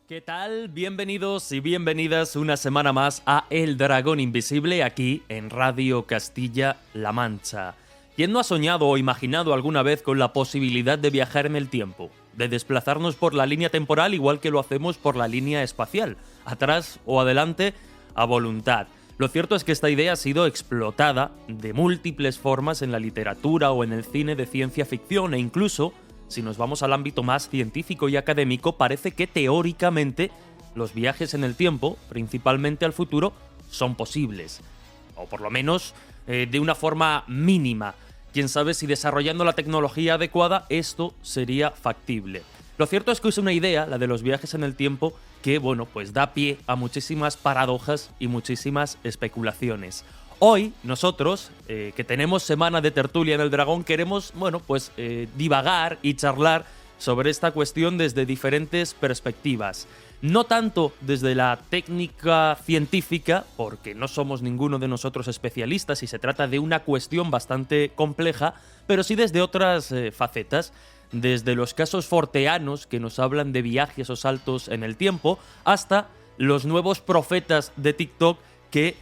¿Qué tal? Bienvenidos y bienvenidas una semana más a El Dragón Invisible aquí en Radio Castilla-La Mancha. ¿Quién no ha soñado o imaginado alguna vez con la posibilidad de viajar en el tiempo? De desplazarnos por la línea temporal igual que lo hacemos por la línea espacial, atrás o adelante a voluntad. Lo cierto es que esta idea ha sido explotada de múltiples formas en la literatura o en el cine de ciencia ficción e incluso, si nos vamos al ámbito más científico y académico, parece que teóricamente los viajes en el tiempo, principalmente al futuro, son posibles. O por lo menos de una forma mínima. Quién sabe si desarrollando la tecnología adecuada esto sería factible. Lo cierto es que es una idea, la de los viajes en el tiempo, que pues da pie a muchísimas paradojas y muchísimas especulaciones. Hoy, nosotros, que tenemos semana de tertulia en El Dragón, queremos, divagar y charlar sobre esta cuestión desde diferentes perspectivas. No tanto desde la técnica científica, porque no somos ninguno de nosotros especialistas y se trata de una cuestión bastante compleja, pero sí desde otras facetas, desde los casos forteanos que nos hablan de viajes o saltos en el tiempo, hasta los nuevos profetas de TikTok que,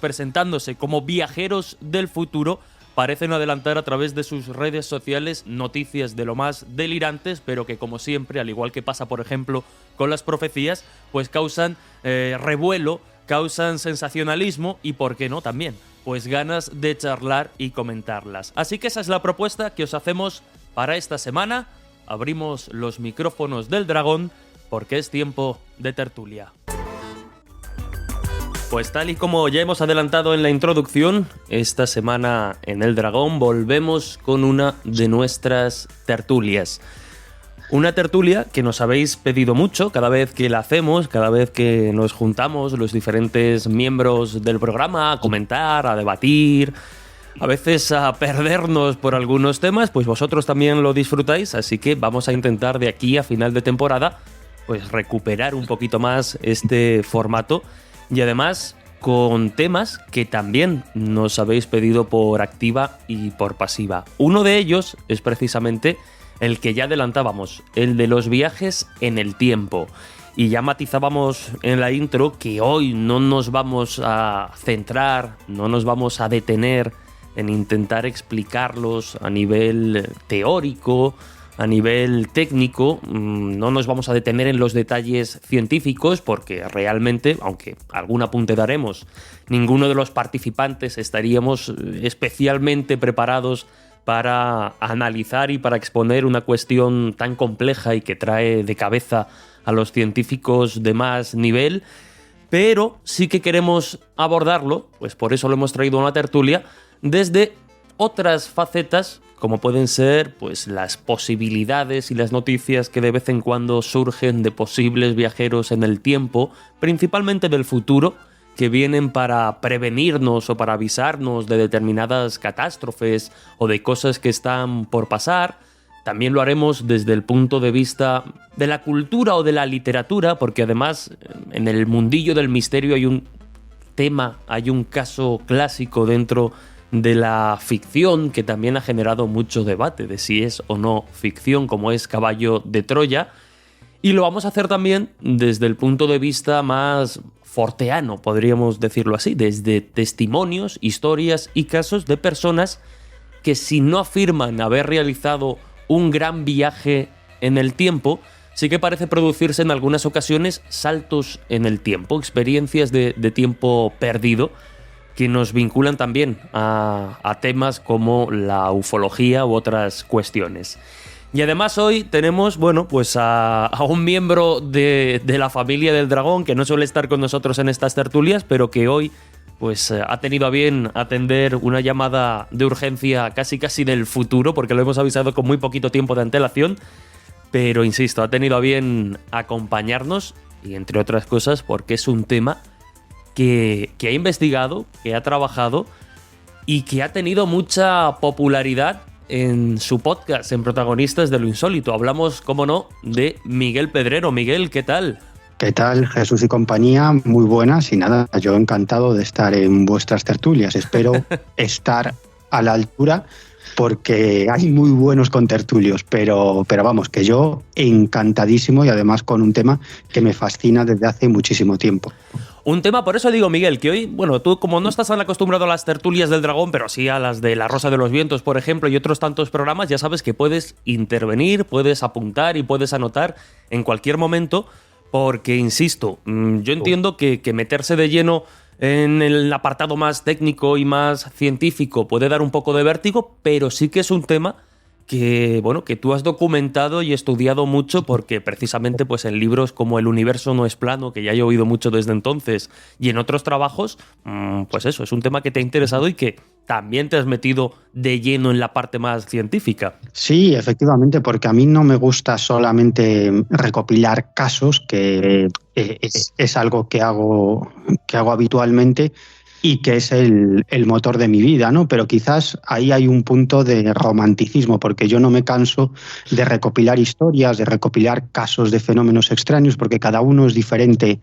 presentándose como viajeros del futuro, parecen adelantar a través de sus redes sociales noticias de lo más delirantes, pero que, como siempre, al igual que pasa, por ejemplo, con las profecías, causan revuelo, causan sensacionalismo y, ¿por qué no?, también, ganas de charlar y comentarlas. Así que esa es la propuesta que os hacemos para esta semana. Abrimos los micrófonos del Dragón porque es tiempo de tertulia. Pues tal y como ya hemos adelantado en la introducción, esta semana en El Dragón volvemos con una de nuestras tertulias. Una tertulia que nos habéis pedido mucho cada vez que la hacemos, cada vez que nos juntamos los diferentes miembros del programa a comentar, a debatir, a veces a perdernos por algunos temas, pues vosotros también lo disfrutáis, así que vamos a intentar de aquí a final de temporada recuperar un poquito más este formato. Y además con temas que también nos habéis pedido por activa y por pasiva. Uno de ellos es precisamente el que ya adelantábamos, el de los viajes en el tiempo. Y ya matizábamos en la intro que hoy no nos vamos a centrar, no nos vamos a detener en intentar explicarlos a nivel teórico, a nivel técnico. No nos vamos a detener en los detalles científicos porque realmente, aunque algún apunte daremos, ninguno de los participantes estaríamos especialmente preparados para analizar y para exponer una cuestión tan compleja y que trae de cabeza a los científicos de más nivel, pero sí que queremos abordarlo, por eso lo hemos traído a una tertulia, desde otras facetas, como pueden ser las posibilidades y las noticias que de vez en cuando surgen de posibles viajeros en el tiempo, principalmente del futuro, que vienen para prevenirnos o para avisarnos de determinadas catástrofes o de cosas que están por pasar. También lo haremos desde el punto de vista de la cultura o de la literatura, porque además en el mundillo del misterio hay un tema, hay un caso clásico dentro de la ficción que también ha generado mucho debate de si es o no ficción, como es Caballo de Troya. Y lo vamos a hacer también desde el punto de vista más forteano, podríamos decirlo así, desde testimonios, historias y casos de personas que, si no afirman haber realizado un gran viaje en el tiempo, sí que parece producirse en algunas ocasiones saltos en el tiempo, experiencias de tiempo perdido, que nos vinculan también a temas como la ufología u otras cuestiones. Y además hoy tenemos, a un miembro de la familia del Dragón que no suele estar con nosotros en estas tertulias, pero que hoy ha tenido a bien atender una llamada de urgencia casi del futuro, porque lo hemos avisado con muy poquito tiempo de antelación, pero insisto, ha tenido a bien acompañarnos, y entre otras cosas porque es un tema que ha investigado, que ha trabajado y que ha tenido mucha popularidad en su podcast, en Protagonistas de lo Insólito. Hablamos, cómo no, de Miguel Pedrero. Miguel, ¿qué tal? ¿Qué tal, Jesús y compañía? Muy buenas y nada, yo encantado de estar en vuestras tertulias. Espero estar a la altura porque hay muy buenos contertulios, pero vamos, que yo encantadísimo y además con un tema que me fascina desde hace muchísimo tiempo. Un tema, por eso digo, Miguel, que hoy, bueno, tú como no estás tan acostumbrado a las tertulias del Dragón, pero sí a las de La Rosa de los Vientos, por ejemplo, y otros tantos programas, ya sabes que puedes intervenir, puedes apuntar y puedes anotar en cualquier momento, porque, insisto, yo entiendo que meterse de lleno en el apartado más técnico y más científico puede dar un poco de vértigo, pero sí que es un tema que, bueno, que tú has documentado y estudiado mucho, porque precisamente pues en libros como El universo no es plano, que ya he oído mucho desde entonces, y en otros trabajos, pues eso, es un tema que te ha interesado y que también te has metido de lleno en la parte más científica. Sí, efectivamente, porque a mí no me gusta solamente recopilar casos, que es algo que hago habitualmente y que es el motor de mi vida, ¿no? Pero quizás ahí hay un punto de romanticismo, porque yo no me canso de recopilar historias, de recopilar casos de fenómenos extraños, porque cada uno es diferente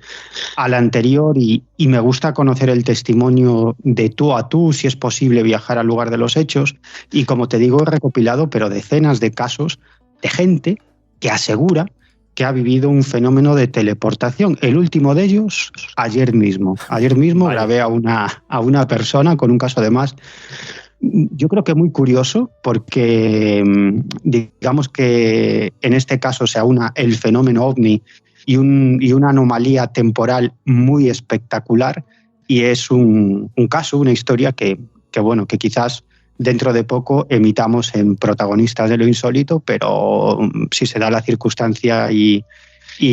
al anterior y me gusta conocer el testimonio de tú a tú, si es posible viajar al lugar de los hechos. Y como te digo, he recopilado pero decenas de casos de gente que asegura que ha vivido un fenómeno de teleportación. El último de ellos, ayer mismo. Ayer mismo grabé a una persona con un caso, además, yo creo que muy curioso, porque digamos que en este caso se aúna el fenómeno ovni y una anomalía temporal muy espectacular, y es un caso, una historia que quizás dentro de poco emitamos en Protagonistas de lo Insólito, pero si se da la circunstancia y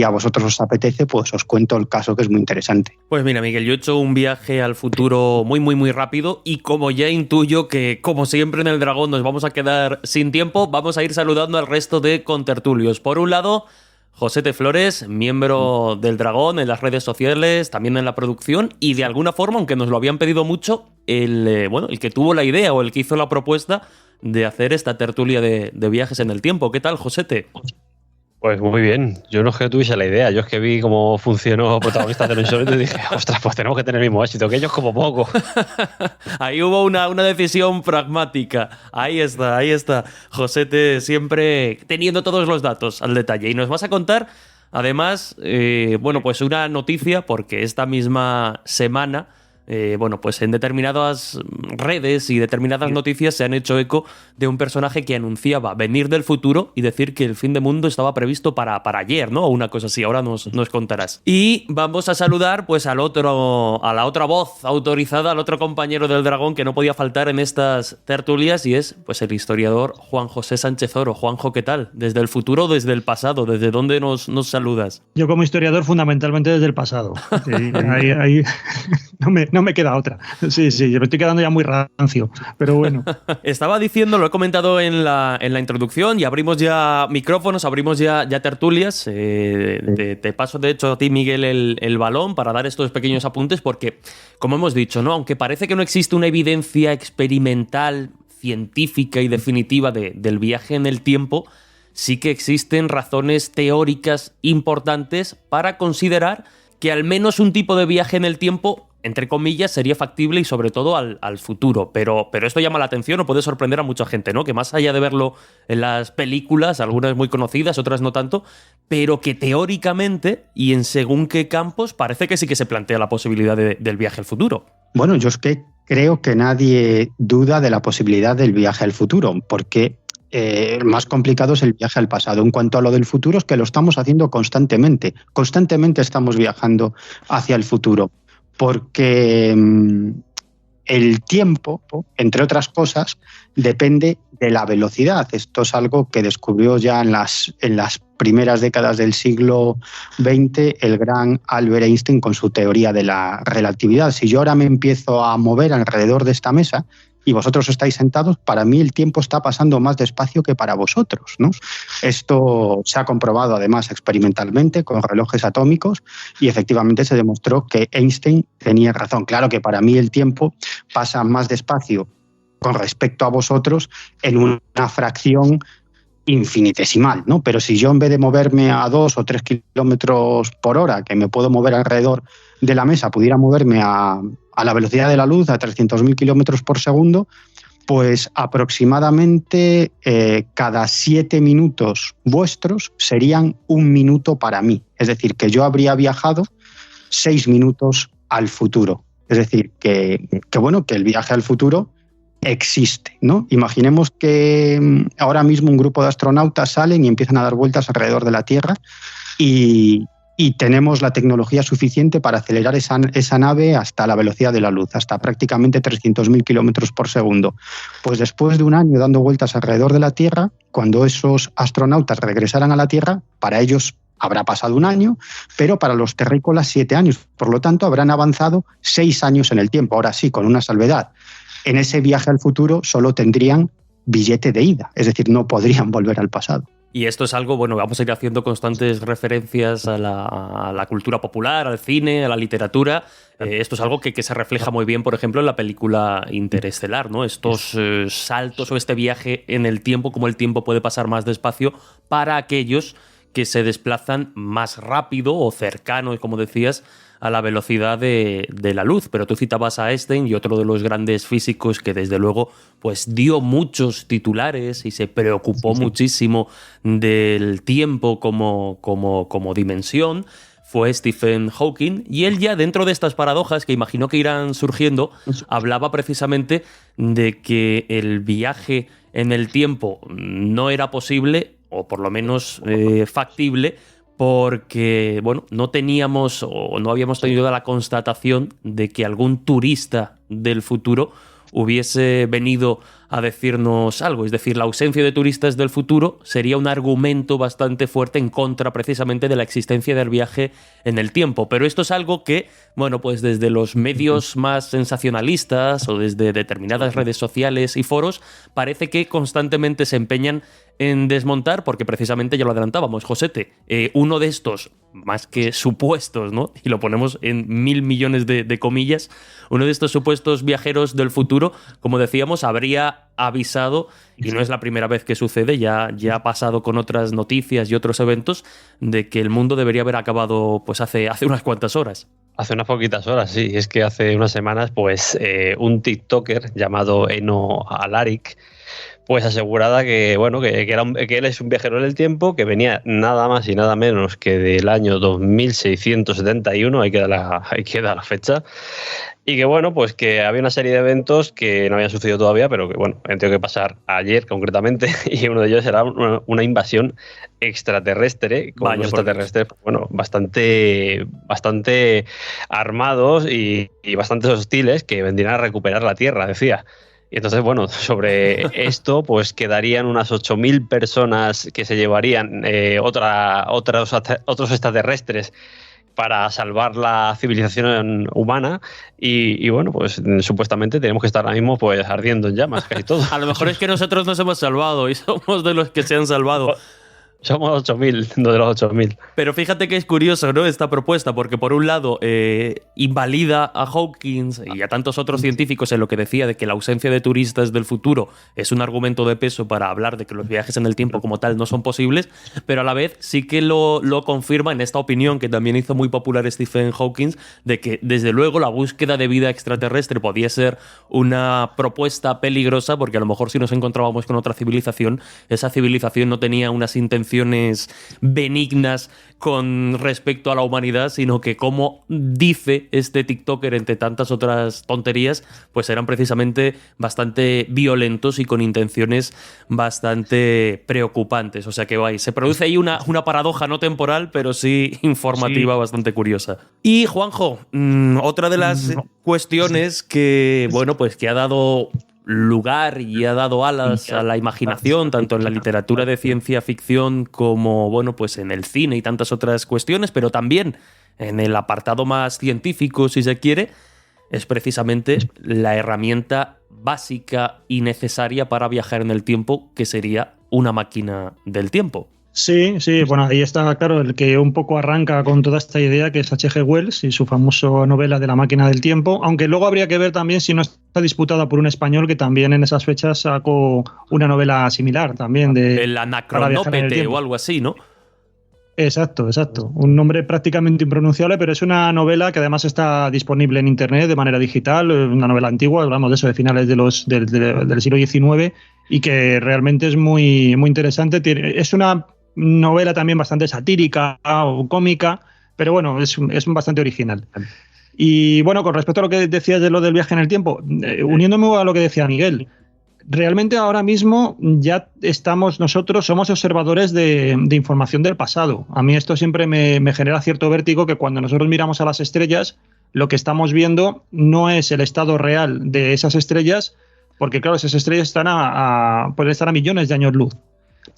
a vosotros os apetece, pues os cuento el caso, que es muy interesante. Pues mira, Miguel, yo he hecho un viaje al futuro muy, muy, muy rápido, y como ya intuyo que, como siempre en el Dragón, nos vamos a quedar sin tiempo, vamos a ir saludando al resto de contertulios. Por un lado, Josete Flores, miembro del Dragón en las redes sociales, también en la producción, y de alguna forma, aunque nos lo habían pedido mucho, el que tuvo la idea o el que hizo la propuesta de hacer esta tertulia de viajes en el tiempo. ¿Qué tal, Josete? Pues muy bien. Yo no es que tuviese la idea, yo es que vi cómo funcionó Protagonistas de lo Insólito y dije, ostras, pues tenemos que tener el mismo éxito que ellos como poco. Ahí hubo una decisión pragmática. Ahí está. Josete siempre teniendo todos los datos al detalle. Y nos vas a contar, además, pues una noticia, porque esta misma semana, pues en determinadas redes y determinadas noticias se han hecho eco de un personaje que anunciaba venir del futuro y decir que el fin del mundo estaba previsto para ayer, ¿no? O una cosa así, ahora nos contarás. Y vamos a saludar pues a la otra voz autorizada, al otro compañero del Dragón que no podía faltar en estas tertulias, y es pues el historiador Juan José Sánchez Oro. Juanjo, ¿qué tal? ¿Desde el futuro o desde el pasado? ¿Desde dónde nos saludas? Yo como historiador fundamentalmente desde el pasado. Ahí no me queda otra. Sí, me estoy quedando ya muy rancio, pero bueno. Estaba diciendo, lo he comentado en la introducción, y abrimos ya micrófonos, abrimos ya tertulias. Te paso, de hecho, a ti, Miguel, el balón para dar estos pequeños apuntes, porque, como hemos dicho, ¿no? Aunque parece que no existe una evidencia experimental, científica y definitiva del viaje en el tiempo, sí que existen razones teóricas importantes para considerar que al menos un tipo de viaje en el tiempo, entre comillas, sería factible, y sobre todo al futuro. Pero esto llama la atención o puede sorprender a mucha gente, ¿no? Que más allá de verlo en las películas, algunas muy conocidas, otras no tanto, pero que teóricamente y en según qué campos parece que sí que se plantea la posibilidad del viaje al futuro. Bueno, yo es que creo que nadie duda de la posibilidad del viaje al futuro, porque el más complicado es el viaje al pasado. En cuanto a lo del futuro, es que lo estamos haciendo constantemente. Constantemente estamos viajando hacia el futuro, porque el tiempo, entre otras cosas, depende de la velocidad. Esto es algo que descubrió ya en las primeras décadas del siglo XX el gran Albert Einstein con su teoría de la relatividad. Si yo ahora me empiezo a mover alrededor de esta mesa y vosotros estáis sentados, para mí el tiempo está pasando más despacio que para vosotros, ¿no? Esto se ha comprobado además experimentalmente con relojes atómicos, y efectivamente se demostró que Einstein tenía razón. Claro que para mí el tiempo pasa más despacio con respecto a vosotros en una fracción infinitesimal, ¿no? Pero si yo, en vez de moverme a 2 o 3 kilómetros por hora, que me puedo mover alrededor de la mesa, pudiera moverme a la velocidad de la luz, a 300.000 kilómetros por segundo, pues aproximadamente cada 7 minutos vuestros serían 1 minuto para mí. Es decir, que yo habría viajado 6 minutos al futuro. Es decir, que el viaje al futuro existe, ¿no? Imaginemos que ahora mismo un grupo de astronautas salen y empiezan a dar vueltas alrededor de la Tierra y tenemos la tecnología suficiente para acelerar esa nave hasta la velocidad de la luz, hasta prácticamente 300.000 kilómetros por segundo. Pues después de 1 año dando vueltas alrededor de la Tierra, cuando esos astronautas regresaran a la Tierra, para ellos habrá pasado 1 año, pero para los terrícolas 7 años. Por lo tanto, habrán avanzado 6 años en el tiempo. Ahora sí, con una salvedad. En ese viaje al futuro solo tendrían billete de ida, es decir, no podrían volver al pasado. Y esto es algo, bueno, vamos a ir haciendo constantes referencias a la cultura popular, al cine, a la literatura. Esto es algo que se refleja muy bien, por ejemplo, en la película Interestelar, ¿no? Estos saltos o este viaje en el tiempo, cómo el tiempo puede pasar más despacio para aquellos que se desplazan más rápido o cercano, como decías, a la velocidad de la luz. Pero tú citabas a Einstein y otro de los grandes físicos que desde luego pues dio muchos titulares y se preocupó muchísimo del tiempo como dimensión, fue Stephen Hawking, y él ya dentro de estas paradojas que imaginó que irán surgiendo, hablaba precisamente de que el viaje en el tiempo no era posible, o por lo menos factible, porque bueno, no teníamos o no habíamos tenido la constatación de que algún turista del futuro hubiese venido a decirnos algo. Es decir, la ausencia de turistas del futuro sería un argumento bastante fuerte en contra precisamente de la existencia del viaje en el tiempo. Pero esto es algo que, bueno, pues desde los medios más sensacionalistas o desde determinadas redes sociales y foros parece que constantemente se empeñan en desmontar, porque precisamente ya lo adelantábamos, Josete, uno de estos, más que supuestos, ¿no? Y lo ponemos en 1.000 millones de comillas, uno de estos supuestos viajeros del futuro, como decíamos, habría avisado, y no es la primera vez que sucede, ya ha pasado con otras noticias y otros eventos, de que el mundo debería haber acabado pues hace unas cuantas horas. Hace unas poquitas horas, sí. Es que hace unas semanas, pues un TikToker llamado Eno Alaric, pues aseguraba que, bueno, que él es un viajero del tiempo, que venía nada más y nada menos que del año 2671, ahí queda la fecha, y que, bueno, pues que había una serie de eventos que no habían sucedido todavía, pero que, bueno, han tenido que pasar ayer concretamente, y uno de ellos era una invasión extraterrestre, con unos extraterrestres, bueno, bastante armados y bastante hostiles, que vendrían a recuperar la Tierra, decía. Y entonces, bueno, sobre esto, pues quedarían unas 8.000 personas que se llevarían otros extraterrestres para salvar la civilización humana y bueno, pues supuestamente tenemos que estar ahora mismo pues ardiendo en llamas casi todo. A lo mejor es que nosotros nos hemos salvado y somos de los que se han salvado. Somos 8.000, no de los 8.000. Pero fíjate que es curioso, ¿no?, esta propuesta, porque por un lado invalida a Hawkins y a tantos otros científicos en lo que decía de que la ausencia de turistas del futuro es un argumento de peso para hablar de que los viajes en el tiempo como tal no son posibles, pero a la vez sí que lo confirma en esta opinión que también hizo muy popular Stephen Hawking, de que desde luego la búsqueda de vida extraterrestre podía ser una propuesta peligrosa, porque a lo mejor si nos encontrábamos con otra civilización, esa civilización no tenía unas intenciones benignas con respecto a la humanidad, sino que, como dice este TikToker entre tantas otras tonterías, pues eran precisamente bastante violentos y con intenciones bastante preocupantes. O sea que se produce ahí una paradoja no temporal, pero sí informativa, sí, bastante curiosa. Y Juanjo, otra de las cuestiones que, bueno, pues que ha dado lugar y ha dado alas a la imaginación, tanto en la literatura de ciencia ficción como, bueno, pues en el cine y tantas otras cuestiones, pero también en el apartado más científico, si se quiere, es precisamente la herramienta básica y necesaria para viajar en el tiempo, que sería una máquina del tiempo. Sí, bueno, ahí está claro el que un poco arranca con toda esta idea, que es H.G. Wells y su famosa novela de La máquina del tiempo, aunque luego habría que ver también si no está disputada por un español que también en esas fechas sacó una novela similar también de... El Anacronópete o algo así, ¿no? Exacto. Un nombre prácticamente impronunciable, pero es una novela que además está disponible en internet de manera digital, una novela antigua, hablamos de eso, de finales del siglo XIX, y que realmente es muy, muy interesante. Es una novela también bastante satírica o cómica, pero bueno, es bastante original. Y bueno, con respecto a lo que decías de lo del viaje en el tiempo, uniéndome a lo que decía Miguel, realmente ahora mismo ya somos observadores de información del pasado. A mí esto siempre me genera cierto vértigo, que cuando nosotros miramos a las estrellas, lo que estamos viendo no es el estado real de esas estrellas, porque claro, esas estrellas pueden estar a millones de años luz.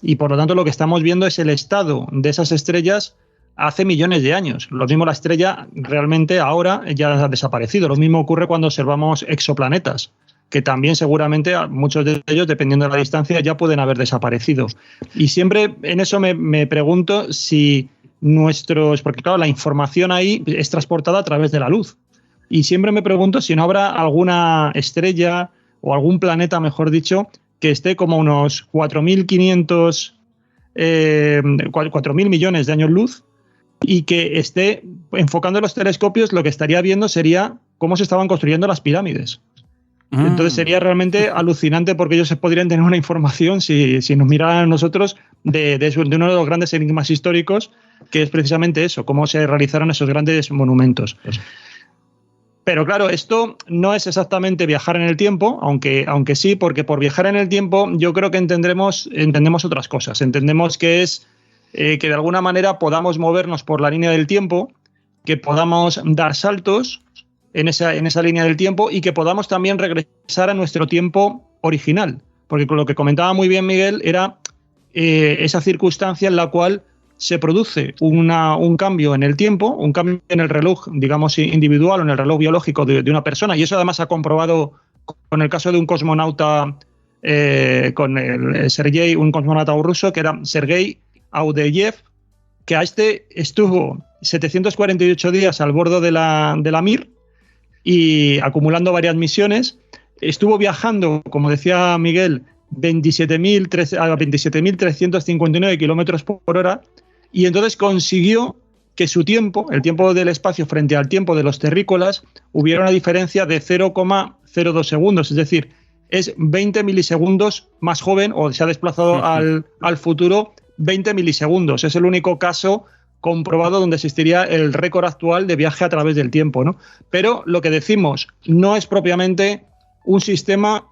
Y por lo tanto lo que estamos viendo es el estado de esas estrellas hace millones de años. Lo mismo, la estrella realmente ahora ya ha desaparecido. Lo mismo ocurre cuando observamos exoplanetas, que también seguramente muchos de ellos, dependiendo de la distancia, ya pueden haber desaparecido. Y siempre en eso me pregunto si porque claro, la información ahí es transportada a través de la luz. Y siempre me pregunto si no habrá alguna estrella o algún planeta, mejor dicho, que esté como unos 4.000 millones de años luz, y que esté enfocando los telescopios, lo que estaría viendo sería cómo se estaban construyendo las pirámides. Entonces sería realmente alucinante, porque ellos podrían tener una información, si nos miraran a nosotros, de uno de los grandes enigmas históricos, que es precisamente eso, cómo se realizaron esos grandes monumentos. Pero claro, esto no es exactamente viajar en el tiempo, aunque sí, porque por viajar en el tiempo yo creo que entendemos otras cosas. Entendemos que es que de alguna manera podamos movernos por la línea del tiempo, que podamos dar saltos en esa línea del tiempo, y que podamos también regresar a nuestro tiempo original. Porque con lo que comentaba muy bien Miguel era esa circunstancia en la cual se produce un cambio en el tiempo, un cambio en el reloj, digamos, individual, o en el reloj biológico de una persona. Y eso además se ha comprobado con el caso de un cosmonauta, con un cosmonauta ruso, que era Sergei Audeyev, que estuvo 748 días al bordo de la Mir, y acumulando varias misiones. Estuvo viajando, como decía Miguel, 27.359 kilómetros por hora, y entonces consiguió que su tiempo, el tiempo del espacio frente al tiempo de los terrícolas, hubiera una diferencia de 0,02 segundos, es decir, es 20 milisegundos más joven, o se ha desplazado al futuro 20 milisegundos. Es el único caso comprobado donde existiría el récord actual de viaje a través del tiempo, ¿no? Pero lo que decimos no es propiamente un sistema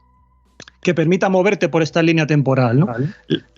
que permita moverte por esta línea temporal, ¿no? Vale.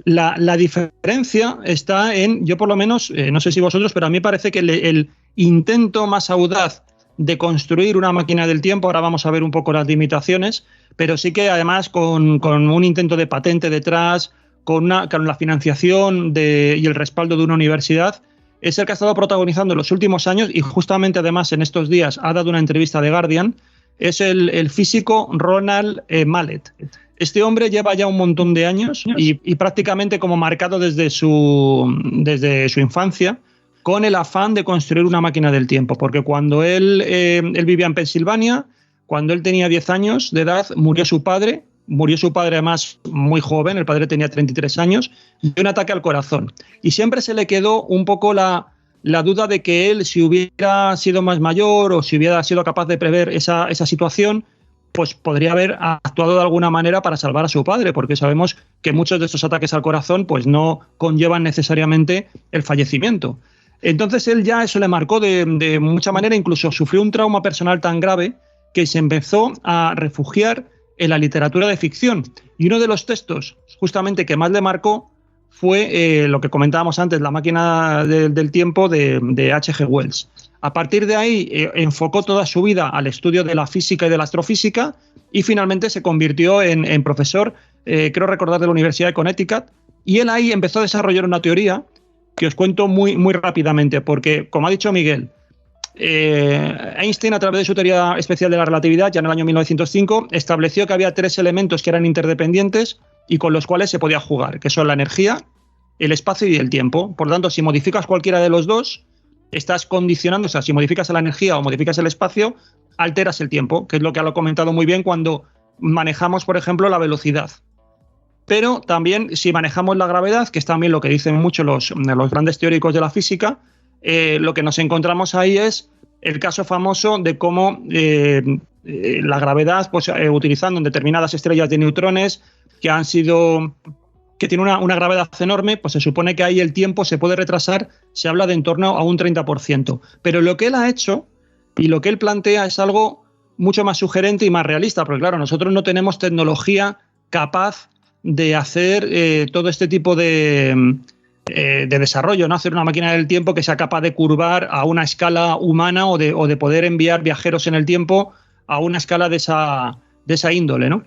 La diferencia está en, yo por lo menos, no sé si vosotros, pero a mí parece que el intento más audaz de construir una máquina del tiempo, ahora vamos a ver un poco las limitaciones, pero sí que además con un intento de patente detrás, con la financiación y el respaldo de una universidad, es el que ha estado protagonizando en los últimos años, y justamente además en estos días ha dado una entrevista a The Guardian, es el físico Ronald Mallet. Este hombre lleva ya un montón de años y prácticamente como marcado desde su infancia, con el afán de construir una máquina del tiempo, porque cuando él vivía en Pensilvania, cuando él tenía 10 años de edad, murió su padre además muy joven, el padre tenía 33 años, de un ataque al corazón. Y siempre se le quedó un poco la duda de que él, si hubiera sido más mayor o si hubiera sido capaz de prever esa situación, pues podría haber actuado de alguna manera para salvar a su padre, porque sabemos que muchos de estos ataques al corazón pues no conllevan necesariamente el fallecimiento. Entonces él ya eso le marcó de mucha manera, incluso sufrió un trauma personal tan grave que se empezó a refugiar en la literatura de ficción. Y uno de los textos justamente que más le marcó fue lo que comentábamos antes, La máquina del tiempo de H.G. Wells. A partir de ahí enfocó toda su vida al estudio de la física y de la astrofísica, y finalmente se convirtió en profesor, creo recordar, de la Universidad de Connecticut, y él ahí empezó a desarrollar una teoría que os cuento muy, muy rápidamente, porque, como ha dicho Miguel, Einstein, a través de su teoría especial de la relatividad, ya en el año 1905, estableció que había 3 elementos que eran interdependientes y con los cuales se podía jugar, que son la energía, el espacio y el tiempo. Por lo tanto, si modificas cualquiera de los dos, estás condicionando, o sea, si modificas la energía o modificas el espacio, alteras el tiempo, que es lo que ha comentado muy bien cuando manejamos, por ejemplo, la velocidad. Pero también si manejamos la gravedad, que es también lo que dicen mucho los grandes teóricos de la física, lo que nos encontramos ahí es el caso famoso de cómo la gravedad, pues, utilizando en determinadas estrellas de neutrones que tiene una gravedad enorme, pues se supone que ahí el tiempo se puede retrasar, se habla de en torno a un 30%. Pero lo que él ha hecho y lo que él plantea es algo mucho más sugerente y más realista, porque claro, nosotros no tenemos tecnología capaz de hacer todo este tipo de desarrollo, ¿no? Hacer una máquina del tiempo que sea capaz de curvar a una escala humana o de poder enviar viajeros en el tiempo a una escala de esa índole, ¿no?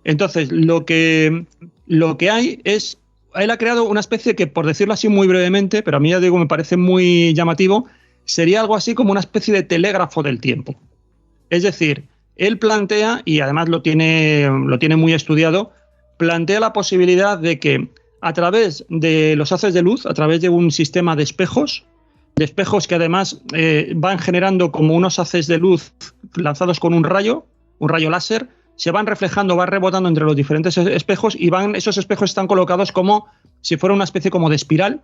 Entonces, lo que hay es, él ha creado una especie que, por decirlo así muy brevemente, pero a mí ya digo, me parece muy llamativo, sería algo así como una especie de telégrafo del tiempo. Es decir, él plantea, y además lo tiene muy estudiado, plantea la posibilidad de que a través de los haces de luz, a través de un sistema de espejos que además van generando como unos haces de luz lanzados con un rayo láser, se van reflejando, van rebotando entre los diferentes espejos y esos espejos están colocados como si fuera una especie como de espiral,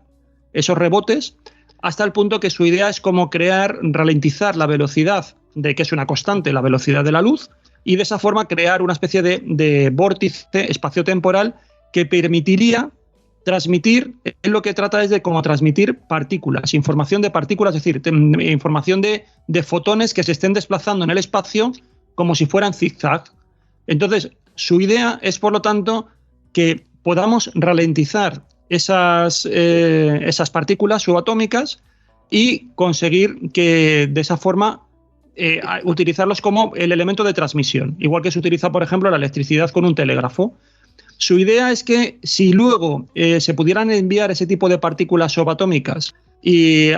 esos rebotes, hasta el punto que su idea es como ralentizar la velocidad que es una constante, la velocidad de la luz, y de esa forma crear una especie de vórtice espaciotemporal que permitiría transmitir, lo que trata es de cómo transmitir partículas, información de partículas, es decir, información de fotones que se estén desplazando en el espacio como si fueran zigzag. Entonces, su idea es, por lo tanto, que podamos ralentizar esas partículas subatómicas y conseguir que de esa forma utilizarlos como el elemento de transmisión, igual que se utiliza, por ejemplo, la electricidad con un telégrafo. Su idea es que si luego se pudieran enviar ese tipo de partículas subatómicas y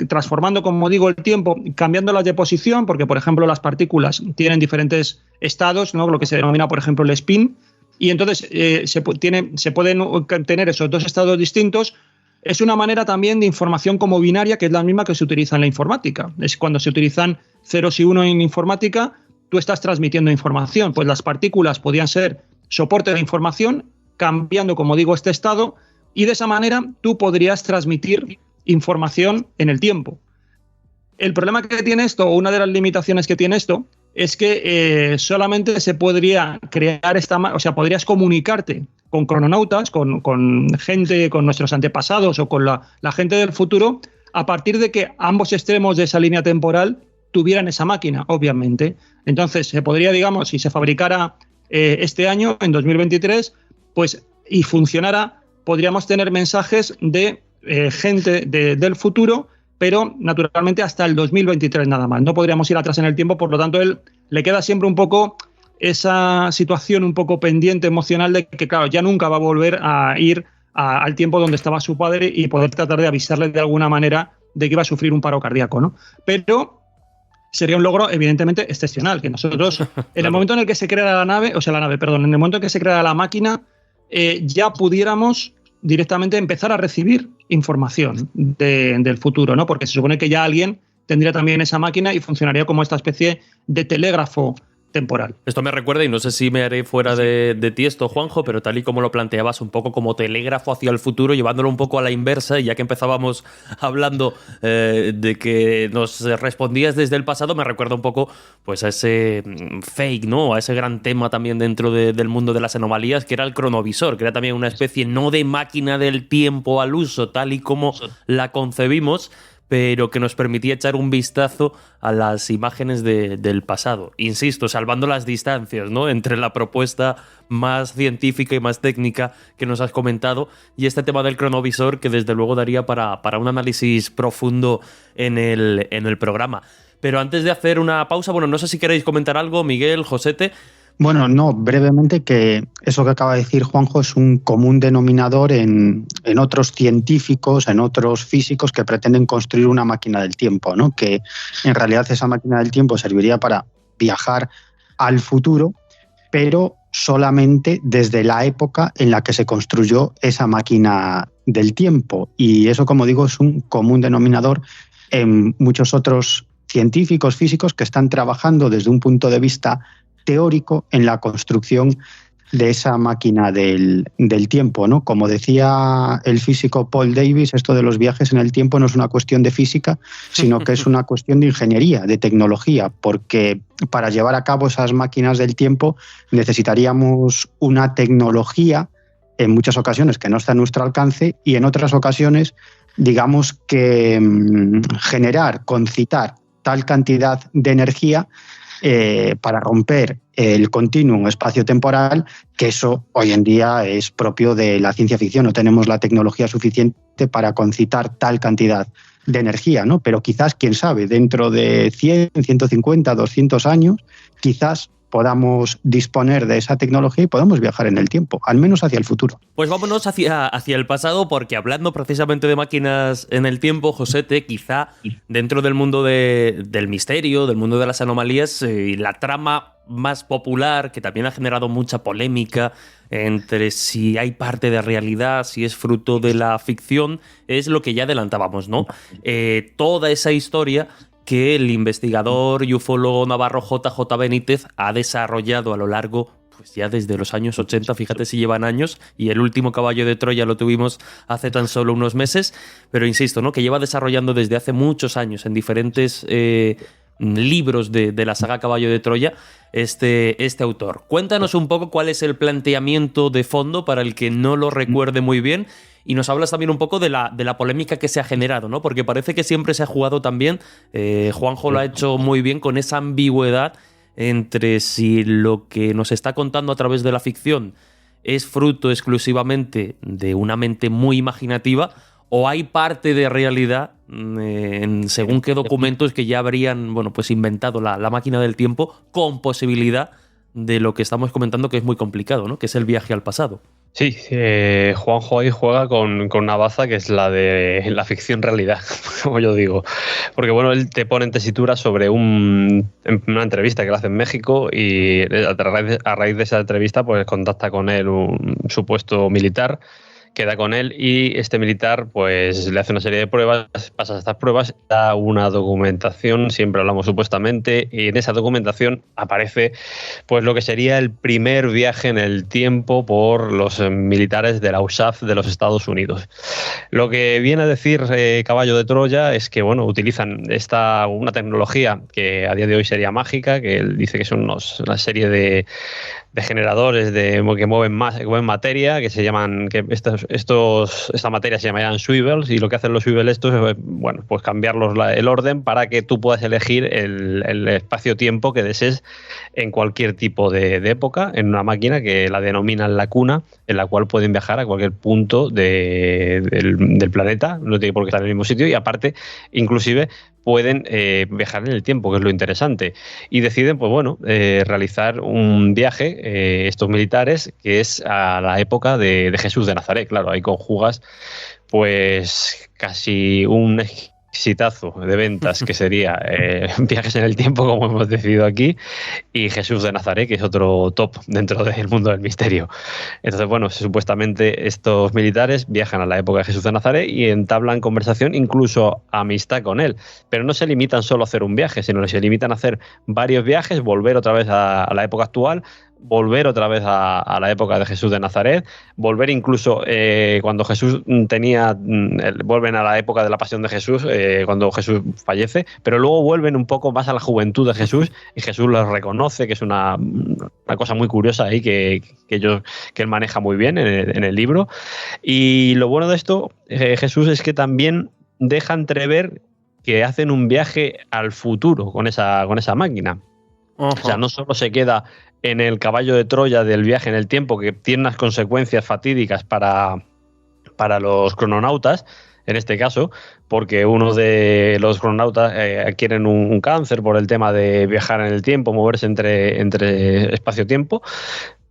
transformando, como digo, el tiempo, cambiándolas de posición, porque, por ejemplo, las partículas tienen diferentes estados, ¿no? Lo que se denomina, por ejemplo, el spin, y entonces se pueden tener esos dos estados distintos. Es una manera también de información como binaria, que es la misma que se utiliza en la informática. Es cuando se utilizan ceros y unos en informática, tú estás transmitiendo información. Pues las partículas podían ser soporte de información, cambiando, como digo, este estado, y de esa manera tú podrías transmitir información en el tiempo. El problema que tiene esto, o una de las limitaciones que tiene esto, es que solamente se podría crear podrías comunicarte con crononautas, con gente, con nuestros antepasados o con la gente del futuro, a partir de que ambos extremos de esa línea temporal tuvieran esa máquina, obviamente. Entonces, se podría, digamos, si se fabricara este año, en 2023, pues, y funcionara, podríamos tener mensajes de gente del futuro, pero naturalmente hasta el 2023 nada más. No podríamos ir atrás en el tiempo, por lo tanto, él le queda siempre un poco esa situación un poco pendiente emocional de que, claro, ya nunca va a volver a ir al tiempo donde estaba su padre y poder tratar de avisarle de alguna manera de que iba a sufrir un paro cardíaco, ¿no? Pero sería un logro evidentemente excepcional, que nosotros, en el momento en el que se crea en el momento en que se crea la máquina, ya pudiéramos directamente empezar a recibir información del futuro, ¿no? Porque se supone que ya alguien tendría también esa máquina y funcionaría como esta especie de telégrafo temporal. Esto me recuerda, y no sé si me haré fuera de ti esto, Juanjo, pero tal y como lo planteabas, un poco como telégrafo hacia el futuro, llevándolo un poco a la inversa, y ya que empezábamos hablando de que nos respondías desde el pasado, me recuerda un poco pues a ese fake, ¿no? A ese gran tema también dentro del mundo de las anomalías, que era el cronovisor, que era también una especie no de máquina del tiempo al uso, tal y como la concebimos, pero que nos permitía echar un vistazo a las imágenes del pasado. Insisto, salvando las distancias, ¿no?, entre la propuesta más científica y más técnica que nos has comentado y este tema del cronovisor, que desde luego daría para un análisis profundo en el programa. Pero antes de hacer una pausa, bueno, no sé si queréis comentar algo, Miguel, Josete. Bueno, no, brevemente, que eso que acaba de decir Juanjo es un común denominador en otros científicos, en otros físicos que pretenden construir una máquina del tiempo, ¿no? Que en realidad esa máquina del tiempo serviría para viajar al futuro, pero solamente desde la época en la que se construyó esa máquina del tiempo. Y eso, como digo, es un común denominador en muchos otros científicos, físicos que están trabajando desde un punto de vista teórico en la construcción de esa máquina del tiempo, ¿no? Como decía el físico Paul Davies, esto de los viajes en el tiempo no es una cuestión de física, sino que es una cuestión de ingeniería, de tecnología, porque para llevar a cabo esas máquinas del tiempo necesitaríamos una tecnología en muchas ocasiones que no está a nuestro alcance y en otras ocasiones, digamos que generar, concitar tal cantidad de energía para romper el continuum espacio-temporal, que eso hoy en día es propio de la ciencia ficción. No tenemos la tecnología suficiente para concitar tal cantidad de energía, ¿no? Pero quizás, quién sabe, dentro de 100, 150, 200 años, quizás podamos disponer de esa tecnología y podamos viajar en el tiempo, al menos hacia el futuro. Pues vámonos hacia el pasado, porque hablando precisamente de máquinas en el tiempo, Josete, quizá dentro del mundo del misterio, del mundo de las anomalías, la trama más popular, que también ha generado mucha polémica entre si hay parte de realidad, si es fruto de la ficción, es lo que ya adelantábamos, ¿no? Toda esa historia que el investigador y ufólogo navarro JJ Benítez ha desarrollado a lo largo, pues ya desde los años 80, fíjate si llevan años, y el último caballo de Troya lo tuvimos hace tan solo unos meses, pero insisto, ¿no? Que lleva desarrollando desde hace muchos años en diferentes libros de la saga Caballo de Troya este autor. Cuéntanos un poco cuál es el planteamiento de fondo para el que no lo recuerde muy bien. Y nos hablas también un poco de la polémica que se ha generado, ¿no? Porque parece que siempre se ha jugado también, Juanjo lo ha hecho muy bien, con esa ambigüedad entre si lo que nos está contando a través de la ficción es fruto exclusivamente de una mente muy imaginativa o hay parte de realidad según qué documentos que ya habrían, bueno, pues inventado la máquina del tiempo con posibilidad de lo que estamos comentando, que es muy complicado, ¿no? Que es el viaje al pasado. Sí, Juanjo ahí juega con una baza que es la de la ficción realidad, como yo digo. Porque bueno, él te pone en tesitura sobre una entrevista que le hace en México y a raíz de esa entrevista pues contacta con él un supuesto militar, queda con él y este militar pues le hace una serie de pruebas, pasa estas pruebas, da una documentación, siempre hablamos supuestamente, y en esa documentación aparece pues lo que sería el primer viaje en el tiempo por los militares de la USAF de los Estados Unidos. Lo que viene a decir Caballo de Troya es que bueno, utilizan una tecnología que a día de hoy sería mágica, que él dice que son una serie de generadores que mueven materia, que se llaman, que esta materia se llaman swivels, y lo que hacen los swivels estos es, bueno, pues cambiarlos el orden para que tú puedas elegir el espacio-tiempo que desees en cualquier tipo de época, en una máquina que la denominan la cuna, en la cual pueden viajar a cualquier punto del planeta, no tiene por qué estar en el mismo sitio, y aparte, inclusive, pueden viajar en el tiempo, que es lo interesante. Y deciden, pues bueno, realizar un viaje, estos militares, que es a la época de Jesús de Nazaret. Claro, ahí conjugas pues casi un exitazo de ventas, que sería Viajes en el Tiempo, como hemos decidido aquí, y Jesús de Nazaret, que es otro top dentro del mundo del misterio. Entonces, bueno, supuestamente estos militares viajan a la época de Jesús de Nazaret y entablan conversación, incluso amistad con él. Pero no se limitan solo a hacer un viaje, sino que se limitan a hacer varios viajes, volver otra vez a la época actual, volver otra vez a la época de Jesús de Nazaret, volver incluso cuando Jesús vuelven a la época de la pasión de Jesús, cuando Jesús fallece, pero luego vuelven un poco más a la juventud de Jesús y Jesús los reconoce, que es una cosa muy curiosa ahí que él maneja muy bien en el libro. Y lo bueno de esto, Jesús, es que también deja entrever que hacen un viaje al futuro con esa máquina. Uh-huh. O sea, no solo se queda en el caballo de Troya del viaje en el tiempo, que tiene unas consecuencias fatídicas para los crononautas, en este caso, porque uno de los crononautas adquieren un cáncer por el tema de viajar en el tiempo, moverse entre espacio-tiempo,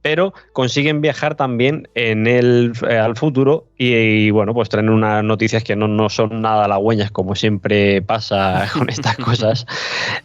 pero consiguen viajar también al futuro Y bueno, pues traen unas noticias que no son nada halagüeñas, como siempre pasa con estas cosas.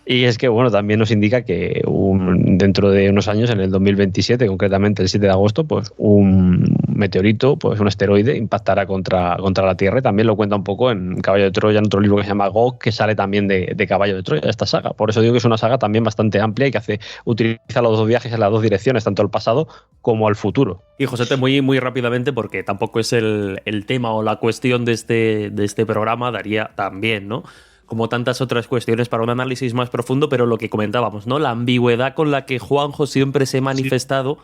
Y es que, bueno, también nos indica que dentro de unos años, en el 2027, concretamente el 7 de agosto, pues un meteorito, pues un asteroide, impactará contra la Tierra. Y también lo cuenta un poco en Caballo de Troya, en otro libro que se llama Gog, que sale también de Caballo de Troya, esta saga. Por eso digo que es una saga también bastante amplia y que utiliza los dos viajes en las dos direcciones, tanto al pasado como al futuro. Y Josete, muy, muy rápidamente, porque tampoco es el tema o la cuestión de este programa, daría también, ¿no?, como tantas otras cuestiones, para un análisis más profundo, pero lo que comentábamos, ¿no?, la ambigüedad con la que Juanjo siempre se ha manifestado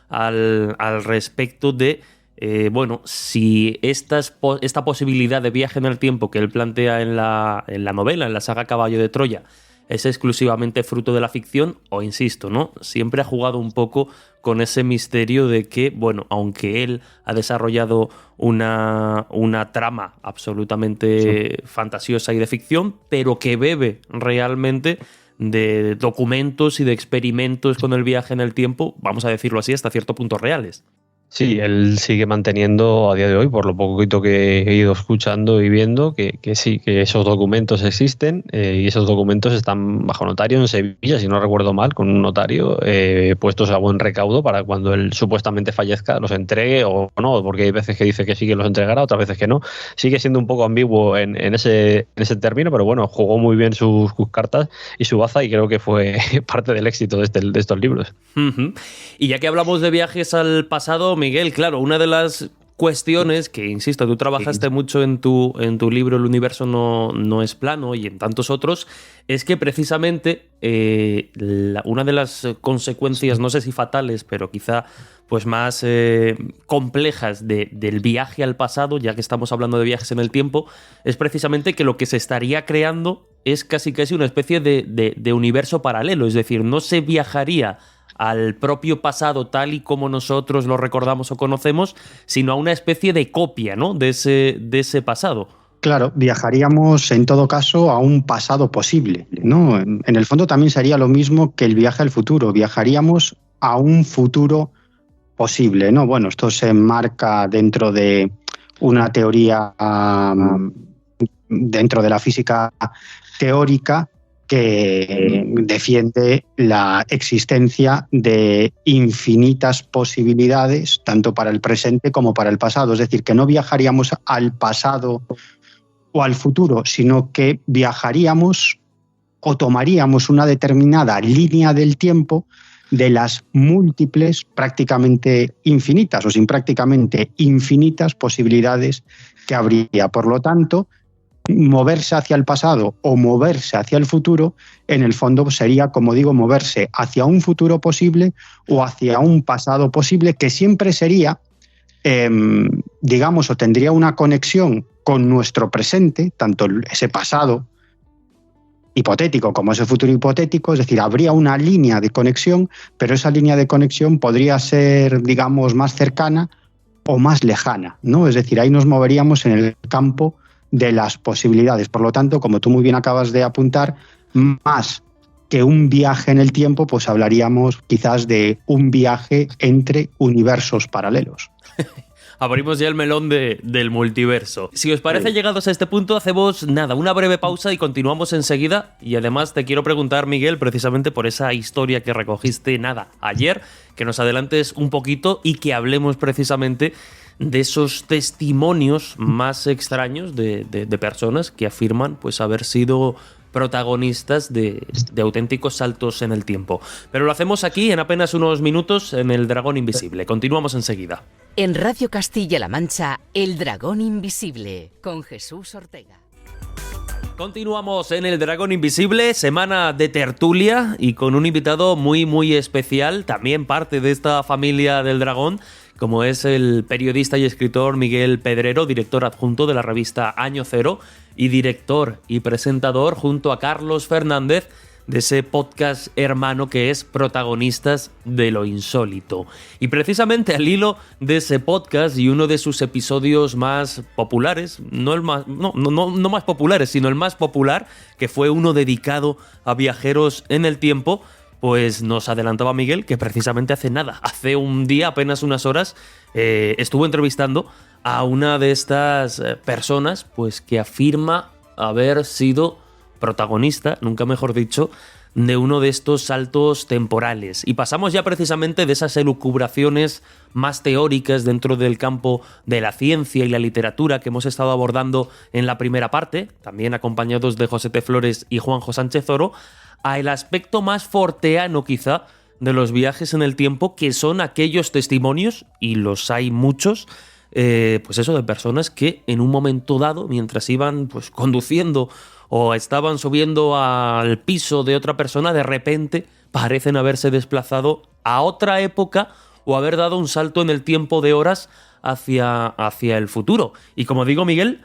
al respecto de, bueno, si esta posibilidad de viaje en el tiempo que él plantea en la novela, en la saga Caballo de Troya, es exclusivamente fruto de la ficción, o insisto, ¿no?, siempre ha jugado un poco con ese misterio de que, bueno, aunque él ha desarrollado una trama absolutamente fantasiosa y de ficción, pero que bebe realmente de documentos y de experimentos con el viaje en el tiempo, vamos a decirlo así, hasta cierto punto reales. Sí, él sigue manteniendo a día de hoy, por lo poquito que he ido escuchando y viendo, que sí, que esos documentos existen y esos documentos están bajo notario en Sevilla, si no recuerdo mal, con un notario puestos a buen recaudo para cuando él supuestamente fallezca los entregue o no, porque hay veces que dice que sí que los entregará, otras veces que no. Sigue siendo un poco ambiguo en ese término, pero bueno, jugó muy bien sus cartas y su baza y creo que fue parte del éxito de estos libros. Uh-huh. Y ya que hablamos de viajes al pasado, Miguel, claro, una de las cuestiones que, insisto, tú trabajaste mucho en tu libro El universo no es plano y en tantos otros, es que precisamente una de las consecuencias, no sé si fatales, pero quizá pues más complejas del viaje al pasado, ya que estamos hablando de viajes en el tiempo, es precisamente que lo que se estaría creando es casi una especie de universo paralelo, es decir, no se viajaría al propio pasado tal y como nosotros lo recordamos o conocemos, sino a una especie de copia, ¿no?, de ese pasado. Claro, viajaríamos en todo caso a un pasado posible, ¿no? En el fondo también sería lo mismo que el viaje al futuro, viajaríamos a un futuro posible, ¿no? Bueno, esto se enmarca dentro de una teoría dentro de la física teórica que defiende la existencia de infinitas posibilidades, tanto para el presente como para el pasado. Es decir, que no viajaríamos al pasado o al futuro, sino que viajaríamos o tomaríamos una determinada línea del tiempo de las múltiples, prácticamente infinitas o sin prácticamente infinitas posibilidades que habría. Por lo tanto, moverse hacia el pasado o moverse hacia el futuro, en el fondo sería, como digo, moverse hacia un futuro posible o hacia un pasado posible, que siempre sería, digamos, o tendría una conexión con nuestro presente, tanto ese pasado hipotético como ese futuro hipotético, es decir, habría una línea de conexión, pero esa línea de conexión podría ser, digamos, más cercana o más lejana, ¿no? Es decir, ahí nos moveríamos en el campo de las posibilidades. Por lo tanto, como tú muy bien acabas de apuntar, más que un viaje en el tiempo, pues hablaríamos quizás de un viaje entre universos paralelos. Abrimos ya el melón del multiverso. Si os parece, llegados a este punto, hacemos una breve pausa y continuamos enseguida. Y además te quiero preguntar, Miguel, precisamente por esa historia que recogiste ayer, que nos adelantes un poquito y que hablemos precisamente de esos testimonios más extraños de personas que afirman pues haber sido protagonistas de auténticos saltos en el tiempo. Pero lo hacemos aquí en apenas unos minutos en El Dragón Invisible. Continuamos enseguida. En Radio Castilla-La Mancha, El Dragón Invisible, con Jesús Ortega. Continuamos en El Dragón Invisible, semana de tertulia y con un invitado muy muy especial, también parte de esta familia del Dragón, como es el periodista y escritor Miguel Pedrero, director adjunto de la revista Año Cero y director y presentador junto a Carlos Fernández de ese podcast hermano que es Protagonistas de lo Insólito. Y precisamente al hilo de ese podcast y uno de sus episodios más populares, no más populares, sino el más popular, que fue uno dedicado a viajeros en el tiempo, pues nos adelantaba Miguel que precisamente hace un día, apenas unas horas, estuvo entrevistando a una de estas personas pues que afirma haber sido protagonista, nunca mejor dicho, de uno de estos saltos temporales. Y pasamos ya precisamente de esas elucubraciones más teóricas dentro del campo de la ciencia y la literatura que hemos estado abordando en la primera parte, también acompañados de José T. Flores y Juanjo Sánchez Oro, a el aspecto más forteano quizá de los viajes en el tiempo, que son aquellos testimonios, y los hay muchos, pues eso, de personas que en un momento dado, mientras iban pues conduciendo o estaban subiendo al piso de otra persona, de repente parecen haberse desplazado a otra época o haber dado un salto en el tiempo de horas hacia el futuro. Y como digo, Miguel,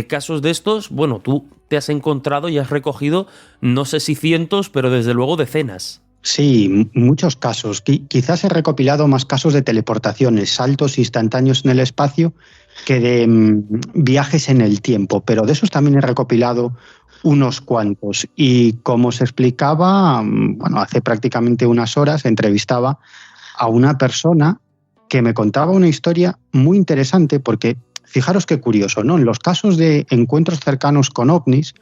casos de estos, bueno, tú te has encontrado y has recogido, no sé si cientos, pero desde luego decenas. Sí, muchos casos. Quizás he recopilado más casos de teleportaciones, saltos instantáneos en el espacio, que de viajes en el tiempo, pero de esos también he recopilado unos cuantos. Y como se explicaba, bueno, hace prácticamente unas horas entrevistaba a una persona que me contaba una historia muy interesante, porque fijaros qué curioso, ¿no? En los casos de encuentros cercanos con ovnis,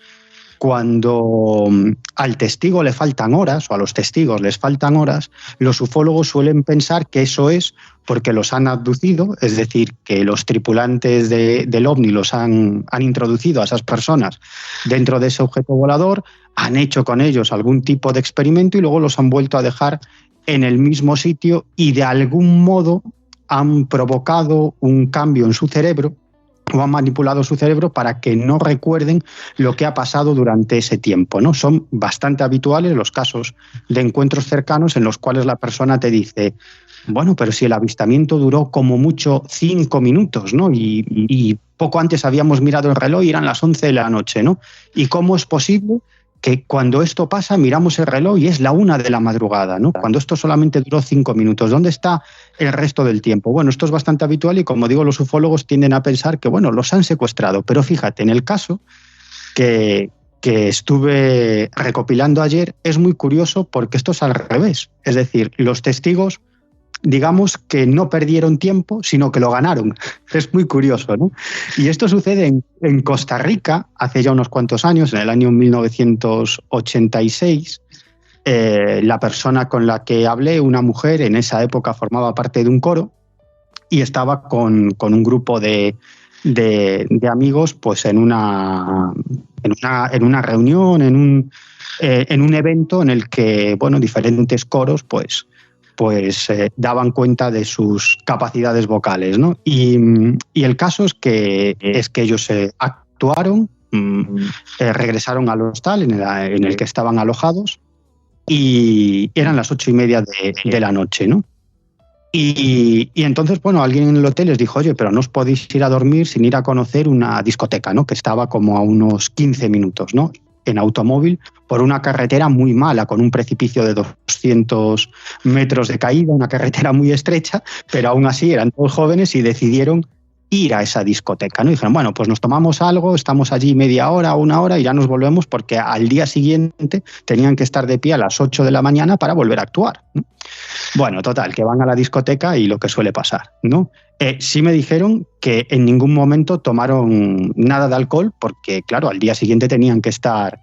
cuando al testigo le faltan horas, o a los testigos les faltan horas, los ufólogos suelen pensar que eso es porque los han abducido, es decir, que los tripulantes del ovni los han introducido a esas personas dentro de ese objeto volador, han hecho con ellos algún tipo de experimento y luego los han vuelto a dejar en el mismo sitio y de algún modo han provocado un cambio en su cerebro o han manipulado su cerebro para que no recuerden lo que ha pasado durante ese tiempo, ¿no? Son bastante habituales los casos de encuentros cercanos en los cuales la persona te dice, bueno, pero si el avistamiento duró como mucho 5 minutos, ¿no? Y poco antes habíamos mirado el reloj y eran las 11 de la noche, ¿no? ¿Y cómo es posible que cuando esto pasa miramos el reloj y es la 1 de la madrugada, ¿no? Cuando esto solamente duró 5 minutos? ¿Dónde está el resto del tiempo? Bueno, esto es bastante habitual y, como digo, los ufólogos tienden a pensar que, bueno, los han secuestrado. Pero fíjate, en el caso que estuve recopilando ayer, es muy curioso porque esto es al revés. Es decir, los testigos, digamos que no perdieron tiempo, sino que lo ganaron. Es muy curioso, ¿no? Y esto sucede en Costa Rica hace ya unos cuantos años, en el año 1986. La persona con la que hablé, una mujer, en esa época formaba parte de un coro y estaba con un grupo de amigos pues en una reunión, en un evento en el que, bueno, diferentes coros pues daban cuenta de sus capacidades vocales, ¿no? Y el caso es que ellos actuaron, regresaron al hostal en el que estaban alojados y eran las 8:30 de la noche, ¿no? Y entonces, bueno, alguien en el hotel les dijo, oye, pero no os podéis ir a dormir sin ir a conocer una discoteca, ¿no? Que estaba como a unos 15 minutos, ¿no? En automóvil, por una carretera muy mala, con un precipicio de 200 metros de caída, una carretera muy estrecha, pero aún así eran todos jóvenes y decidieron ir a esa discoteca, ¿no? Y dijeron, bueno, pues nos tomamos algo, estamos allí media hora o una hora y ya nos volvemos, porque al día siguiente tenían que estar de pie a las 8 de la mañana para volver a actuar, ¿no? Bueno, total, que van a la discoteca y lo que suele pasar, ¿no? Sí me dijeron que en ningún momento tomaron nada de alcohol porque, claro, al día siguiente tenían que estar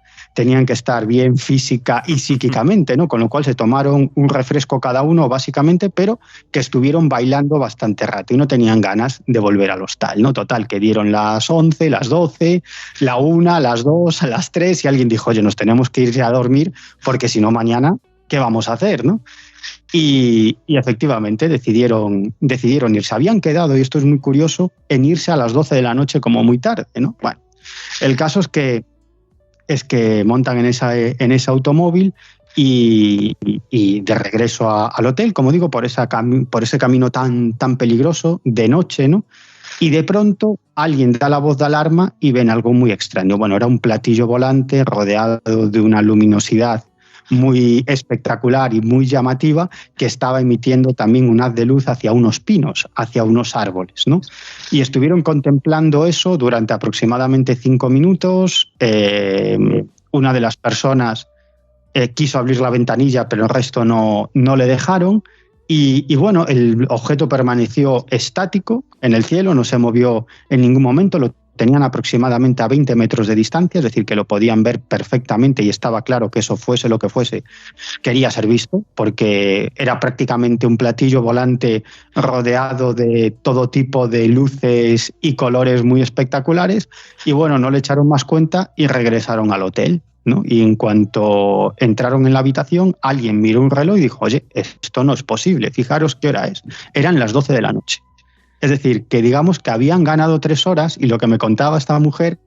bien física y psíquicamente, ¿no? Con lo cual se tomaron un refresco cada uno, básicamente, pero que estuvieron bailando bastante rato y no tenían ganas de volver al hostal, ¿no? Total, que dieron las 11, las 12, la 1, las 2, las 3 y alguien dijo, oye, nos tenemos que ir a dormir porque si no mañana, ¿qué vamos a hacer, no? Y efectivamente decidieron irse. Habían quedado, y esto es muy curioso, en irse a las 12 de la noche como muy tarde, ¿no? Bueno, el caso es que montan en ese automóvil y de regreso al hotel, como digo, por ese camino tan peligroso de noche, ¿no? Y de pronto alguien da la voz de alarma y ven algo muy extraño. Bueno, era un platillo volante rodeado de una luminosidad muy espectacular y muy llamativa, que estaba emitiendo también un haz de luz hacia unos pinos, hacia unos árboles, ¿no? Y estuvieron contemplando eso durante aproximadamente 5 minutos. Una de las personas quiso abrir la ventanilla, pero el resto no le dejaron. Y bueno, el objeto permaneció estático en el cielo, no se movió en ningún momento, lo tenían aproximadamente a 20 metros de distancia, es decir, que lo podían ver perfectamente y estaba claro que eso fuese lo que fuese, quería ser visto, porque era prácticamente un platillo volante rodeado de todo tipo de luces y colores muy espectaculares. Y bueno, no le echaron más cuenta y regresaron al hotel, ¿no? Y en cuanto entraron en la habitación, alguien miró un reloj y dijo: oye, esto no es posible, fijaros qué hora es. Eran las 12 de la noche. Es decir, que digamos que habían ganado 3 horas, y lo que me contaba esta mujer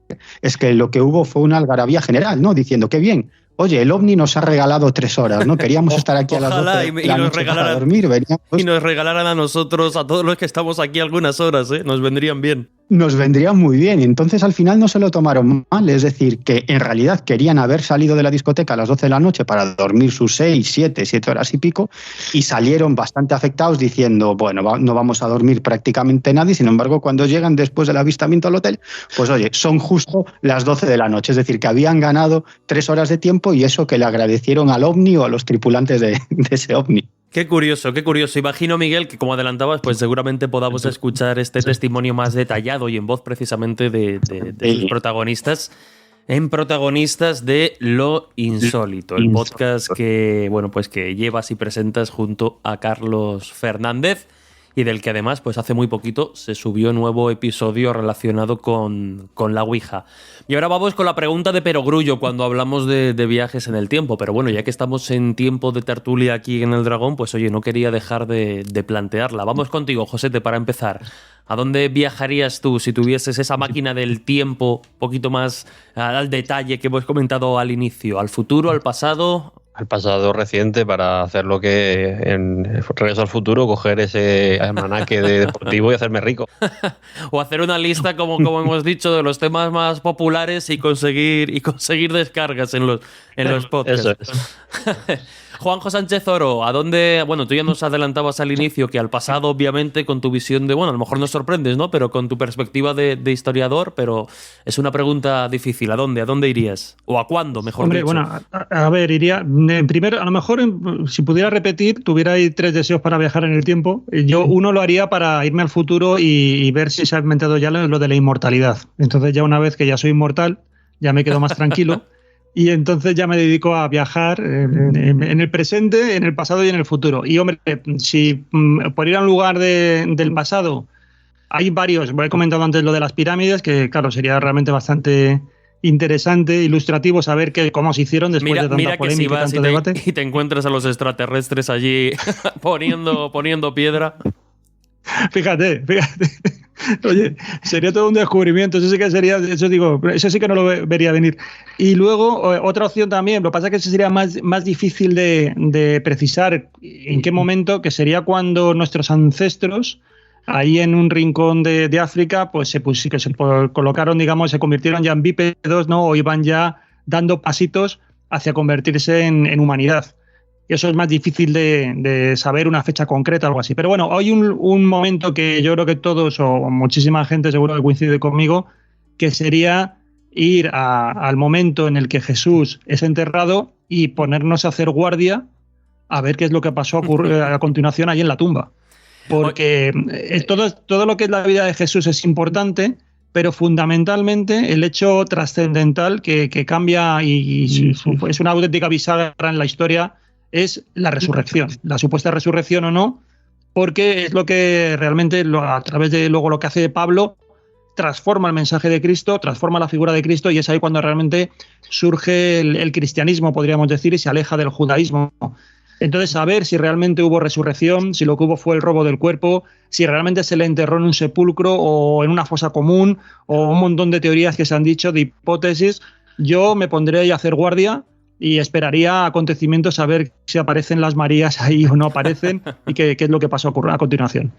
es que lo que hubo fue una algarabía general, ¿no? Diciendo: qué bien, oye, el OVNI nos ha regalado 3 horas, ¿no? Queríamos estar aquí a las 12 de la noche para dormir, veníamos. Y nos regalaran a nosotros, a todos los que estamos aquí, algunas horas, ¿eh? Nos vendrían bien. Nos vendría muy bien. Y entonces al final no se lo tomaron mal. Es decir, que en realidad querían haber salido de la discoteca a las 12 de la noche para dormir sus 7 horas y pico, y salieron bastante afectados diciendo: bueno, no vamos a dormir prácticamente nadie. Sin embargo, cuando llegan después del avistamiento al hotel, pues oye, son justo las 12 de la noche. Es decir, que habían ganado 3 horas de tiempo, y eso que le agradecieron al OVNI o a los tripulantes de ese OVNI. Qué curioso, qué curioso. Imagino, Miguel, que como adelantabas, pues seguramente podamos escuchar este testimonio más detallado y en voz precisamente de sus protagonistas, en Protagonistas de Lo Insólito, el podcast que, bueno, pues que llevas y presentas junto a Carlos Fernández, y del que además, pues hace muy poquito se subió un nuevo episodio relacionado con la Ouija. Y ahora vamos con la pregunta de perogrullo cuando hablamos de viajes en el tiempo. Pero bueno, ya que estamos en tiempo de tertulia aquí en El Dragón, pues oye, no quería dejar de plantearla. Vamos contigo, Josete, para empezar. ¿A dónde viajarías tú si tuvieses esa máquina del tiempo un poquito más al detalle que hemos comentado al inicio? ¿Al futuro, al pasado? Al pasado reciente, para hacer lo que en Regreso al Futuro, coger ese almanaque de deportivo y hacerme rico. O hacer una lista, como hemos dicho, de los temas más populares y conseguir descargas en los podcasts. Eso es. Juanjo Sánchez Oro, ¿a dónde? Bueno, tú ya nos adelantabas al inicio que al pasado, obviamente, con tu visión de, bueno, a lo mejor nos sorprendes, ¿no? Pero con tu perspectiva de historiador, pero es una pregunta difícil. ¿A dónde irías? ¿O a cuándo, mejor dicho? Bueno, a ver, iría. Primero, a lo mejor, si pudiera repetir, tuviera ahí 3 deseos para viajar en el tiempo. Yo uno lo haría para irme al futuro y ver si se ha inventado ya lo de la inmortalidad. Entonces, ya una vez que ya soy inmortal, ya me quedo más tranquilo. Y entonces ya me dedico a viajar en el presente, en el pasado y en el futuro. Y hombre, si por ir a un lugar del pasado, hay varios. He comentado antes lo de las pirámides, que claro, sería realmente bastante interesante, ilustrativo saber cómo se hicieron después de tanta polémica y tanto debate. Y te encuentras a los extraterrestres allí poniendo piedra. Fíjate. Oye, sería todo un descubrimiento. Eso sí que sería, eso sí que no lo vería venir. Y luego, otra opción también, lo que pasa es que eso sería más difícil de precisar en qué momento, que sería cuando nuestros ancestros, ahí en un rincón de África, pues se colocaron, digamos, se convirtieron ya en bípedos, ¿no? O iban ya dando pasitos hacia convertirse en humanidad. Y eso es más difícil de saber una fecha concreta o algo así. Pero bueno, hay un momento que yo creo que todos o muchísima gente seguro que coincide conmigo, que sería ir al momento en el que Jesús es enterrado y ponernos a hacer guardia a ver qué es lo que pasó a continuación ahí en la tumba. Porque todo lo que es la vida de Jesús es importante, pero fundamentalmente el hecho trascendental que cambia y es una auténtica bisagra en la historia es la resurrección, la supuesta resurrección o no, porque es lo que realmente, a través de luego lo que hace Pablo, transforma el mensaje de Cristo, transforma la figura de Cristo, y es ahí cuando realmente surge el cristianismo, podríamos decir, y se aleja del judaísmo. Entonces, saber si realmente hubo resurrección, si lo que hubo fue el robo del cuerpo, si realmente se le enterró en un sepulcro o en una fosa común, o un montón de teorías que se han dicho, de hipótesis, yo me pondré ahí a hacer guardia y esperaría acontecimientos a ver si aparecen las Marías ahí o no aparecen y qué es lo que pasó a continuación.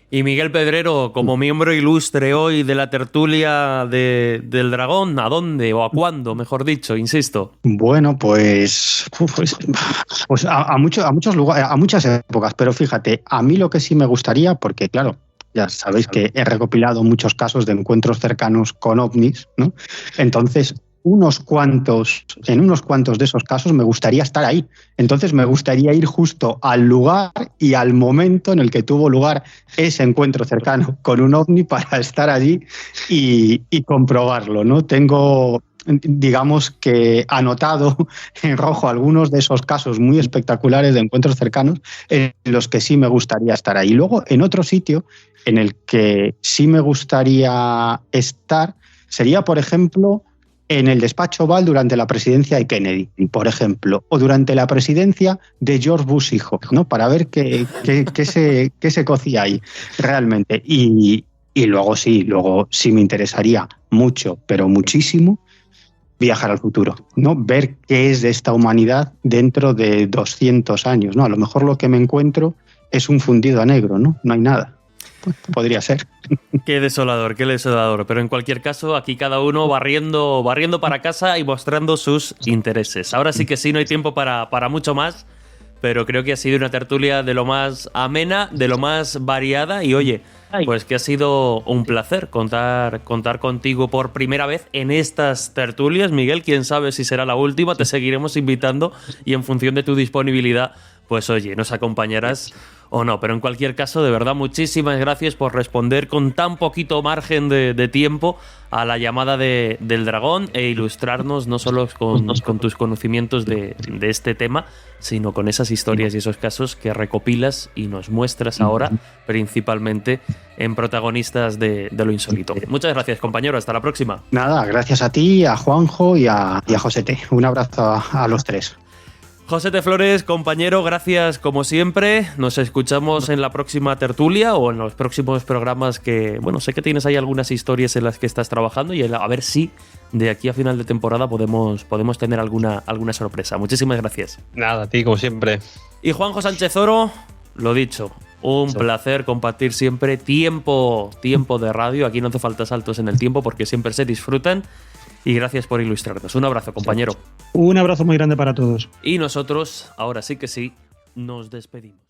Y Miguel Pedrero, como miembro ilustre hoy de la tertulia del Dragón, ¿a dónde o a cuándo, mejor dicho, insisto? Bueno, pues a muchos lugares, a muchas épocas, pero fíjate, a mí lo que sí me gustaría, porque claro, ya sabéis que he recopilado muchos casos de encuentros cercanos con ovnis, ¿no? Entonces, unos cuantos de esos casos me gustaría estar ahí. Entonces me gustaría ir justo al lugar y al momento en el que tuvo lugar ese encuentro cercano con un ovni para estar allí y comprobarlo, ¿no? Tengo, digamos que anotado en rojo algunos de esos casos muy espectaculares de encuentros cercanos en los que sí me gustaría estar ahí. Luego, en otro sitio en el que sí me gustaría estar sería, por ejemplo, en el despacho Oval durante la presidencia de Kennedy, por ejemplo, o durante la presidencia de George Bush hijo, ¿no? Para ver qué se cocía ahí realmente. Y luego sí me interesaría mucho, pero muchísimo, viajar al futuro, ¿no? Ver qué es de esta humanidad dentro de 200 años, ¿no? A lo mejor lo que me encuentro es un fundido a negro, ¿no? No hay nada. Podría ser. Qué desolador. Pero en cualquier caso, aquí cada uno barriendo para casa y mostrando sus intereses. Ahora sí que sí, no hay tiempo para mucho más, pero creo que ha sido una tertulia de lo más amena, de lo más variada. Y oye, pues que ha sido un placer contar contigo por primera vez en estas tertulias. Miguel, quién sabe si será la última, te seguiremos invitando y en función de tu disponibilidad, pues oye, nos acompañarás o no. Pero en cualquier caso, de verdad, muchísimas gracias por responder con tan poquito margen de tiempo a la llamada del dragón e ilustrarnos no solo con tus conocimientos de este tema, sino con esas historias y esos casos que recopilas y nos muestras ahora, principalmente en Protagonistas de lo Insólito. Muchas gracias, compañero. Hasta la próxima. Nada, gracias a ti, a Juanjo y a Josete. Un abrazo a los tres. Josete Flores, compañero, gracias como siempre. Nos escuchamos en la próxima tertulia o en los próximos programas que, bueno, sé que tienes ahí algunas historias en las que estás trabajando y a ver si de aquí a final de temporada podemos tener alguna sorpresa. Muchísimas gracias. Nada, a ti como siempre. Y Juanjo Sánchez Oro, lo dicho, un placer compartir siempre tiempo de radio. Aquí no hace falta saltos en el tiempo porque siempre se disfrutan. Y gracias por ilustrarnos. Un abrazo, compañero. Un abrazo muy grande para todos. Y nosotros, ahora sí que sí, nos despedimos.